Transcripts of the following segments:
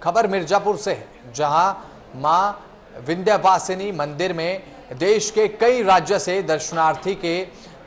खबर मिर्जापुर से है, जहां मां विंध्यवासिनी मंदिर में देश के कई राज्य से दर्शनार्थी के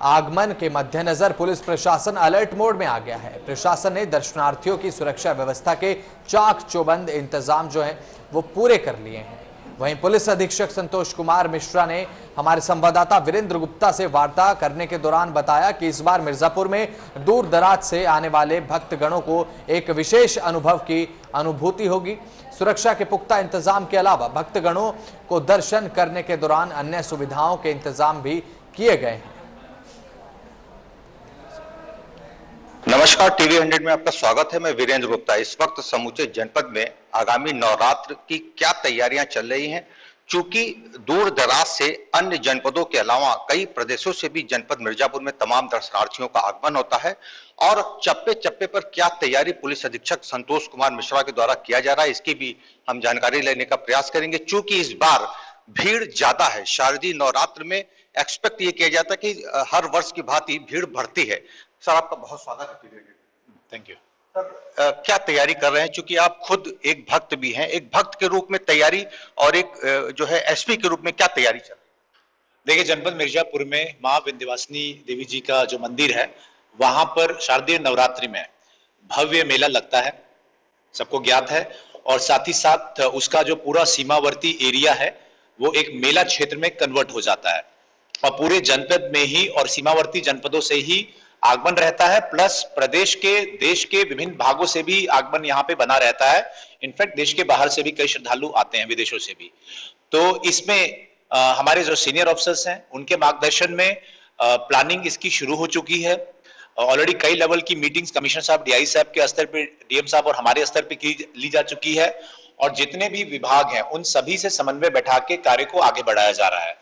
आगमन के मद्देनजर पुलिस प्रशासन अलर्ट मोड में आ गया है। प्रशासन ने दर्शनार्थियों की सुरक्षा व्यवस्था के चाक चौबंद इंतजाम जो है वो पूरे कर लिए हैं। वहीं पुलिस अधीक्षक संतोष कुमार मिश्रा ने हमारे संवाददाता वीरेंद्र गुप्ता से वार्ता करने के दौरान बताया कि इस बार मिर्जापुर में दूर दराज से आने वाले भक्तगणों को एक विशेष अनुभव की अनुभूति होगी। सुरक्षा के पुख्ता इंतजाम के अलावा भक्तगणों को दर्शन करने के दौरान अन्य सुविधाओं के इंतजाम भी किए गए हैं। नमस्कार, टीवी 100 में आपका स्वागत है। मैं वीरेंद्र गुप्ता। इस वक्त समूचे जनपद में आगामी नवरात्र की क्या तैयारियां चल रही हैं, चूंकि दूर दराज से अन्य जनपदों के अलावा कई प्रदेशों से भी जनपद मिर्जापुर में तमाम दर्शनार्थियों का आगमन होता है और चप्पे चप्पे पर क्या तैयारी पुलिस अधीक्षक संतोष कुमार मिश्रा के द्वारा किया जा रहा है, इसकी भी हम जानकारी लेने का प्रयास करेंगे। चूंकि इस बार भीड़ ज्यादा है, शारदीय नवरात्र में एक्सपेक्ट ये किया जाता है कि हर वर्ष की भांति भीड़ बढ़ती है। सर, आपका बहुत स्वागत है। थैंक यू सर, क्या तैयारी कर रहे हैं, चूंकि आप खुद एक भक्त भी हैं, एक भक्त के रूप में तैयारी और एक जो है एसपी के रूप में क्या तैयारी चल रही है? देखिए, जनपद मिर्जापुर में मां विंध्यवासिनी देवी जी का जो मंदिर है, वहां पर शारदीय नवरात्रि में भव्य मेला लगता है, सबको ज्ञात है। और साथ ही साथ उसका जो पूरा सीमावर्ती एरिया है वो एक मेला क्षेत्र में कन्वर्ट हो जाता है और पूरे जनपद में ही और सीमावर्ती जनपदों से ही आगमन रहता है, प्लस प्रदेश के देश के विभिन्न भागों से भी आगमन यहाँ पे बना रहता है। इनफैक्ट देश के बाहर से भी कई श्रद्धालु आते हैं, विदेशों से भी। तो इसमें हमारे जो सीनियर ऑफिसर्स हैं उनके मार्गदर्शन में प्लानिंग इसकी शुरू हो चुकी है। ऑलरेडी कई लेवल की मीटिंग्स कमिश्नर साहब, डीआई साहब के स्तर पे, डीएम साहब और हमारे स्तर पे ली जा चुकी है और जितने भी विभाग हैं उन सभी से समन्वय बैठा के कार्य को आगे बढ़ाया जा रहा है।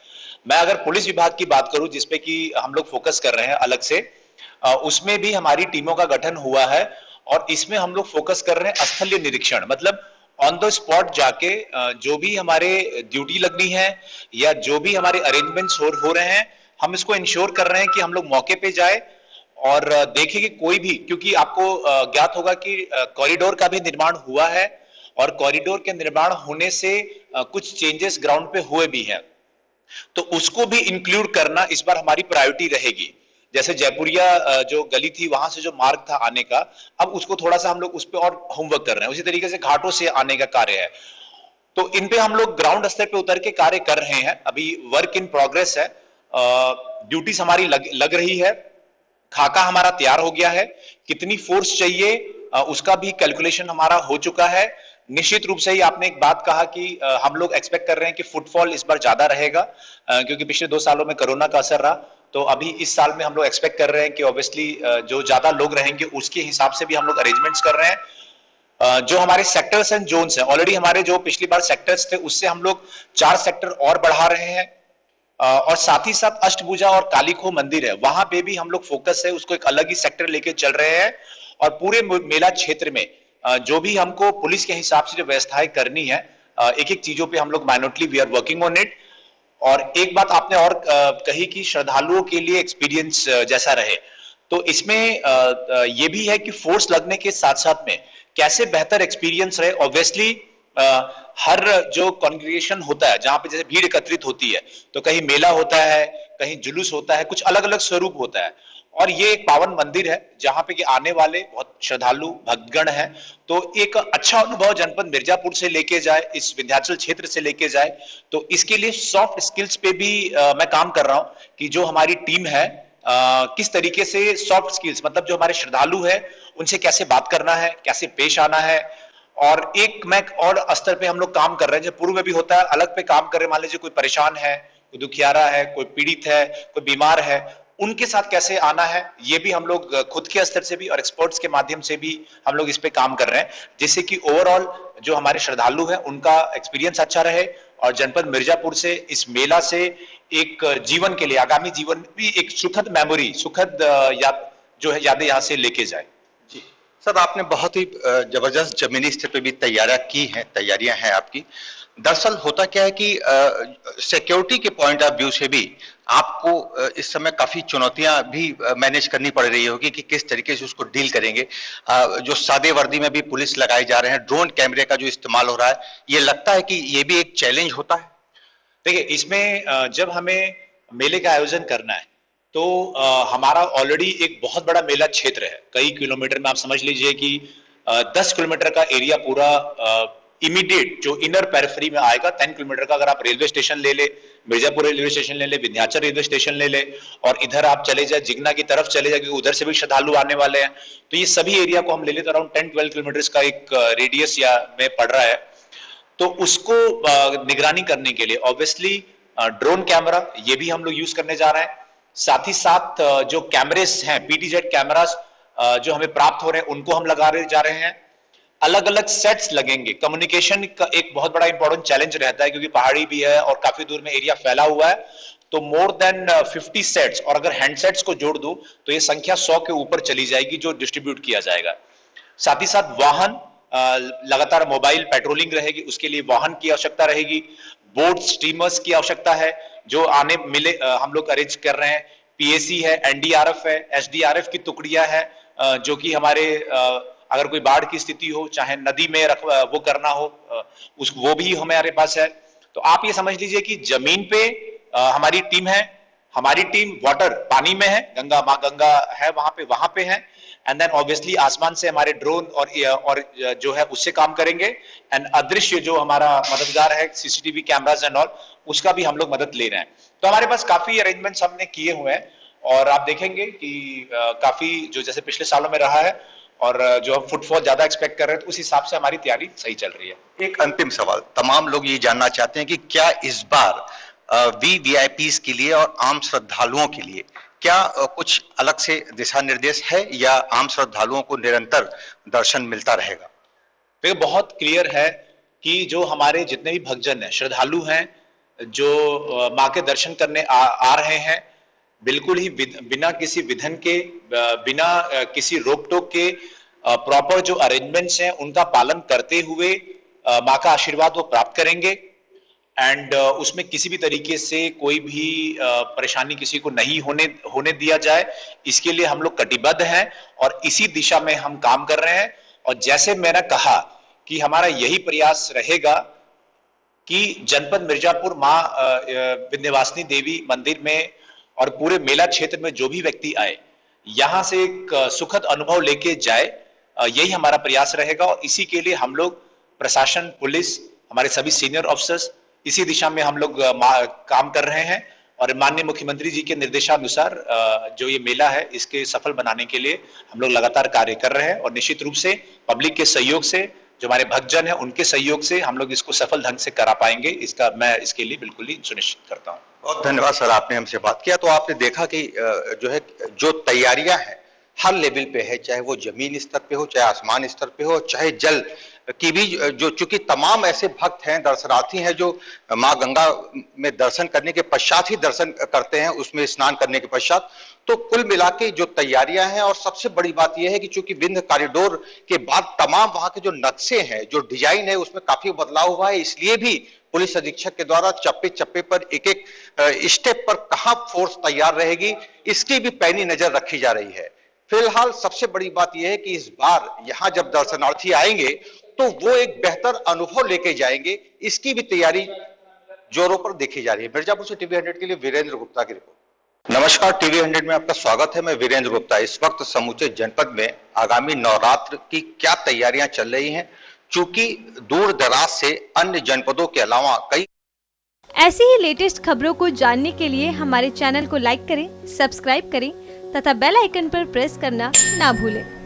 मैं अगर पुलिस विभाग की बात करूं, जिसपे कि हम लोग फोकस कर रहे हैं अलग से, उसमें भी हमारी टीमों का गठन हुआ है और इसमें हम लोग फोकस कर रहे हैं स्थलीय निरीक्षण, मतलब ऑन द स्पॉट जाके जो भी हमारे ड्यूटी लगनी है या जो भी हमारे अरेंजमेंट्स हो रहे हैं, हम इसको इंश्योर कर रहे हैं कि हम लोग मौके पे जाए और देखें कि कोई भी, क्योंकि आपको ज्ञात होगा कि कॉरिडोर का भी निर्माण हुआ है और कॉरिडोर के निर्माण होने से कुछ चेंजेस ग्राउंड पे हुए भी हैं, तो उसको भी इंक्लूड करना इस बार हमारी प्रायोरिटी रहेगी। जैसे जयपुरिया जो गली थी, वहां से जो मार्ग था आने का, अब उसको थोड़ा सा हम लोग उस पर और होमवर्क कर रहे हैं। उसी तरीके से घाटों से आने का कार्य है, तो इन पे हम लोग ग्राउंड स्तर पे उतर के कार्य कर रहे हैं। अभी वर्क इन प्रोग्रेस है, ड्यूटीज हमारी लग रही है, खाका हमारा तैयार हो गया है, कितनी फोर्स चाहिए उसका भी कैलकुलेशन हमारा हो चुका है। निश्चित रूप से ही आपने एक बात कहा कि हम लोग एक्सपेक्ट कर रहे हैं कि फुटफॉल इस बार ज्यादा रहेगा, क्योंकि पिछले 2 सालों में कोरोना का असर रहा। तो अभी इस साल में हम लोग एक्सपेक्ट कर रहे हैं कि ऑब्वियसली जो ज्यादा लोग रहेंगे उसके हिसाब से भी हम लोग अरेंजमेंट्स कर रहे हैं। जो हमारे सेक्टर्स एंड जोन्स हैं, ऑलरेडी हमारे जो पिछली बार सेक्टर्स थे उससे हम लोग 4 सेक्टर और बढ़ा रहे हैं और साथ ही साथ अष्टभुजा और कालीखो मंदिर है, वहां पे भी हम लोग फोकस है, उसको एक अलग ही सेक्टर लेके चल रहे हैं। और पूरे मेला क्षेत्र में जो भी हमको पुलिस के हिसाब से जो व्यवस्थाएं करनी है, एक एक चीजों पे हम लोग minutely we are working on it. और एक बात आपने और कही कि श्रद्धालुओं के लिए एक्सपीरियंस जैसा रहे, तो इसमें ये भी है कि फोर्स लगने के साथ साथ में कैसे बेहतर एक्सपीरियंस रहे। ऑब्वियसली हर जो कॉन्ग्रेगेशन होता है, जहां पे जैसे भीड़ एकत्रित होती है, तो कहीं मेला होता है, कहीं जुलूस होता है, कुछ अलग अलग स्वरूप होता है। और ये एक पावन मंदिर है जहां पे कि आने वाले बहुत श्रद्धालु भक्तगण हैं, तो एक अच्छा अनुभव जनपद मिर्जापुर से लेके जाए, इस विंध्याचल क्षेत्र से लेके जाए। तो इसके लिए सॉफ्ट स्किल्स पे भी मैं काम कर रहा हूं कि जो हमारी टीम है किस तरीके से सॉफ्ट स्किल्स, मतलब जो हमारे श्रद्धालु है उनसे कैसे बात करना है, कैसे पेश आना है। और एक मैं और स्तर पे हम लोग काम कर रहे हैं, जो पूर्व में भी होता है, अलग पे काम कर रहे हैं। मान लीजिए कोई परेशान है, कोई दुखियारा है, कोई पीड़ित है, कोई बीमार है, उनके साथ कैसे आना है, ये भी हम लोग खुद के स्तर से भी और एक्सपर्ट्स के माध्यम से भी हम लोग इस पे काम कर रहे हैं, जिससे कि ओवरऑल जो हमारे श्रद्धालु हैं उनका एक्सपीरियंस अच्छा रहे और जनपद मिर्जापुर से इस मेला से एक जीवन के लिए, आगामी जीवन भी एक सुखद मेमोरी, सुखद याद जो है यादें यहाँ से लेके जाए। जी सर, आपने बहुत ही जबरदस्त जमीनी स्तर पे भी तैयारियां हैं आपकी। दरअसल होता क्या है कि सिक्योरिटी के पॉइंट ऑफ व्यू से भी आपको इस समय काफी चुनौतियां भी मैनेज करनी पड़ रही होगी कि किस तरीके से उसको डील करेंगे। जो सादे वर्दी में भी पुलिस लगाए जा रहे हैं, ड्रोन कैमरे का जो इस्तेमाल हो रहा है, ये लगता है कि ये भी एक चैलेंज होता है। देखिए, इसमें जब हमें मेले का आयोजन करना है तो हमारा ऑलरेडी एक बहुत बड़ा मेला क्षेत्र है। कई किलोमीटर में आप समझ लीजिए कि 10 किलोमीटर का एरिया पूरा इमीडिएट जो इनर पेरिफेरी में आएगा। 10 किलोमीटर का अगर आप रेलवे स्टेशन ले ले, मिर्जापुर रेलवे स्टेशन ले ले, विंध्याचल रेलवे स्टेशन ले ले, और इधर आप चले जाए जिगना की तरफ चले जाए, क्योंकि उधर से भी श्रद्धालु आने वाले हैं, तो ये सभी एरिया को हम ले ले तो अराउंड 10-12 किलोमीटर का एक रेडियस या में पड़ रहा है। तो उसको निगरानी करने के लिए ऑब्वियसली ड्रोन कैमरा ये भी हम लोग यूज करने जा रहे हैं। साथ ही साथ जो कैमरेस हैं, पीटीजेड कैमरास जो हमें प्राप्त हो रहे हैं, उनको हम लगा जा रहे हैं। अलग अलग सेट्स लगेंगे। कम्युनिकेशन का एक बहुत बड़ा इंपॉर्टेंट चैलेंज रहता है, क्योंकि पहाड़ी भी है और काफी दूर में एरिया फैला हुआ है, तो मोर देन 50 सेट्स, और अगर हैंडसेट्स को जोड़ दूं तो ये संख्या 100 के ऊपर चली जाएगी जो डिस्ट्रीब्यूट किया जाएगा। साथ ही साथ वाहन, लगातार मोबाइल पेट्रोलिंग रहेगी, उसके लिए वाहन की आवश्यकता रहेगी। बोट स्टीमर्स की आवश्यकता है जो आने मिले, हम लोग अरेंज कर रहे हैं। पीएसी है, एनडीआरएफ है, एसडीआरएफ की टुकड़ियां हैं जो कि हमारे अगर कोई बाढ़ की स्थिति हो, चाहे नदी में वो करना हो, वो भी हमारे पास है। तो आप ये समझ लीजिए कि जमीन पे हमारी टीम है, हमारी टीम वाटर पानी में है, गंगा माँ गंगा है वहां पे है, एंड देन ऑब्वियसली आसमान से हमारे ड्रोन और जो है उससे काम करेंगे, एंड अदृश्य जो हमारा मददगार है सीसीटीवी कैमरास एंड ऑल, उसका भी हम लोग मदद ले रहे हैं। तो हमारे पास काफी अरेंजमेंट्स हमने किए हुए हैं, और आप देखेंगे कि काफी जो जैसे पिछले सालों में रहा है और जो हम फुटफॉल ज्यादा एक्सपेक्ट कर रहे हैं, तो उस हिसाब से हमारी तैयारी सही चल रही है। एक अंतिम सवाल, तमाम लोग ये जानना चाहते हैं कि क्या इस बार वीवीआईपीज के लिए और आम श्रद्धालुओं के लिए क्या कुछ अलग से दिशा निर्देश है, या आम श्रद्धालुओं को निरंतर दर्शन मिलता रहेगा? तो बहुत क्लियर है कि जो हमारे जितने भी भक्तजन हैं, श्रद्धालु हैं, जो माँ के दर्शन करने आ रहे हैं, बिल्कुल ही बिना किसी विघ्न के, बिना किसी रोक टोक के, प्रॉपर जो अरेंजमेंट्स हैं उनका पालन करते हुए माँ का आशीर्वाद वो प्राप्त करेंगे। एंड उसमें किसी भी तरीके से कोई भी परेशानी किसी को नहीं होने दिया जाए, इसके लिए हम लोग कटिबद्ध हैं और इसी दिशा में हम काम कर रहे हैं। और जैसे मैंने कहा कि हमारा यही प्रयास रहेगा कि जनपद मिर्जापुर माँ विंध्यवासिनी देवी मंदिर में और पूरे मेला क्षेत्र में जो भी व्यक्ति आए, यहां से एक सुखद अनुभव लेके जाए, यही हमारा प्रयास रहेगा। और इसी के लिए हम लोग प्रशासन, पुलिस, हमारे सभी सीनियर ऑफिसर्स, इसी दिशा में हम लोग काम कर रहे हैं। और माननीय मुख्यमंत्री जी के निर्देशानुसार जो ये मेला है, इसके सफल बनाने के लिए हम लोग लगातार कार्य कर रहे हैं, और निश्चित रूप से पब्लिक के सहयोग से, जो हमारे भक्तजन हैं उनके सहयोग से हम लोग इसको सफल ढंग से करा पाएंगे, इसका मैं इसके लिए बिल्कुल ही सुनिश्चित करता हूँ। बहुत धन्यवाद सर, आपने हमसे बात किया। तो आपने देखा कि जो है जो तैयारियां हैं हर लेवल पे है, चाहे वो जमीन स्तर पे हो, चाहे आसमान स्तर पे हो, चाहे जल की भी, जो चूंकि तमाम ऐसे भक्त हैं, दर्शनार्थी हैं जो माँ गंगा में दर्शन करने के पश्चात ही दर्शन करते हैं, उसमें स्नान करने के पश्चात। तो कुल मिला के जो तैयारियां हैं, और सबसे बड़ी बात यह है कि चूंकि विंध्य कॉरिडोर के बाद तमाम वहां के जो नक्शे हैं, जो डिजाइन है, उसमें काफी बदलाव हुआ है, इसलिए भी पुलिस अधीक्षक के द्वारा चप्पे चप्पे पर एक एक स्टेप पर कहां फोर्स तैयार रहेगी, इसकी भी पैनी नजर रखी जा रही है। फिलहाल सबसे बड़ी बात यह है कि इस बार यहां जब दर्शनार्थी आएंगे तो वो एक बेहतर अनुभव लेके जाएंगे, इसकी भी तैयारी जोरों पर देखी जा रही है। मिर्जापुर से टीवी 100 के लिए वीरेंद्र गुप्ता की रिपोर्ट। नमस्कार, टीवी 100 में आपका स्वागत है। मैं वीरेंद्र गुप्ता। इस वक्त समूचे जनपद में आगामी नवरात्र की क्या तैयारियां चल रही हैं, चूंकि दूर दराज से अन्य जनपदों के अलावा कई ऐसी ही लेटेस्ट खबरों को जानने के लिए हमारे चैनल को लाइक करें, सब्सक्राइब करें तथा बेल आइकन पर प्रेस करना ना भूलें।